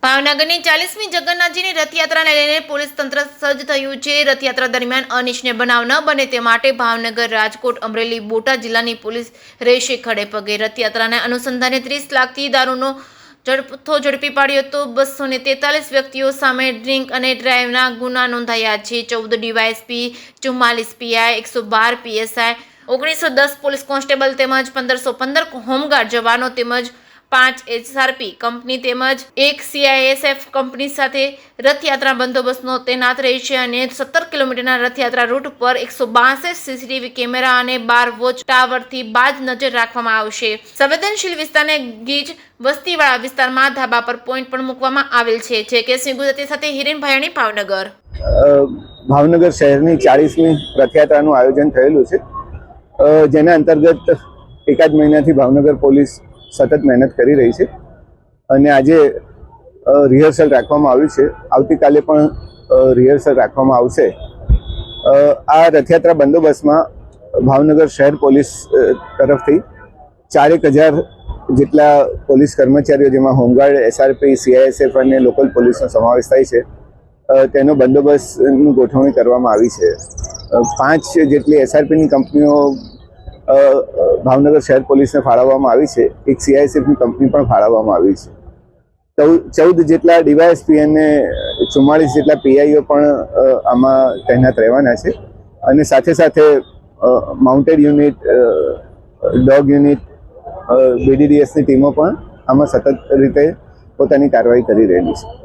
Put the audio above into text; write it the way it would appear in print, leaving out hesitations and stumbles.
ભાવનગરની 40મી જગન્નાથજીની રથયાત્રાને લઈને પોલીસ તંત્ર સજ્જ થયું છે। રથયાત્રા દરમિયાન અનિચ્છનીય બનાવ ન બને તે માટે ભાવનગર, રાજકોટ, અમરેલી, બોટાદ જિલ્લાની પોલીસ રહેશે ખડે પગે। રથયાત્રાને અનુસંધાને 30 લાખથી દારૂનો જથ્થો ઝડપી પાડ્યો હતો। 243 વ્યક્તિઓ સામે ડ્રિંક અને ડ્રાઈવના ગુના નોંધાયા છે। 14 DYSP, 44 PI, 112 PSI, 1910 police constable તેમજ 1515 હોમગાર્ડ જવાનો તેમજ 5 એસઆરપી કંપની તેમજ 1 સીઆઈએસએફ કંપની સાથે રથયાત્રા બંદોબસ્તનો તૈનાત રહી છે અને 17 કિલોમીટરના રથયાત્રા રૂટ પર 162 સીસીટીવી કેમેરા અને 12 વોચ ટાવરથી બાજ નજર રાખવામાં આવશે। સંવેદનશીલ વિસ્તારને ગીચ વસ્તીવાળા વિસ્તારમાં ધાબા પર પોઈન્ટ પણ મૂકવામાં આવેલ છે। જે કે સિંહ ગુજરાતી સાથે હિરેન ભાયાણી, ભાવનગર। ભાવનગર શહેરની 40મી રથયાત્રાનું આયોજન થયેલું છે, જેના અંતર્ગત એકાદ મહિનાથી ભાવનગર પોલીસ સતત મહેનત કરી રહી છે અને આજે રિહર્સલ રાખવામાં આવ્યું છે। આવતીકાલે પણ રિહર્સલ રાખવામાં આવશે। આ રથયાત્રા બંદોબસ્તમાં ભાવનગર શહેર પોલીસ તરફથી 4000 જેટલા પોલીસ કર્મચારીઓ, જેમાં હોમગાર્ડ, એસઆરપી, સીઆઈએસએફ અને લોકલ પોલીસનો સમાવેશ થાય છે, તેનો બંદોબસ્તની ગોઠવણી કરવામાં આવી છે। 5 જેટલી એસઆરપીની કંપનીઓ ભાવનગર શહેર પોલીસને ફાળવવામાં આવી છે। એક સીઆઈએસએફની કંપની પણ ફાળવવામાં આવી છે। 14 જેટલા ડીવાયએસપી અને 44 જેટલા પીઆઈઓ પણ આમાં તૈનાત રહેવાના છે અને સાથે સાથે માઉન્ટેડ યુનિટ, ડોગ યુનિટ, બીડીડીએસની ટીમો પણ આમાં સતત રીતે પોતાની કાર્યવાહી કરી રહેલી છે।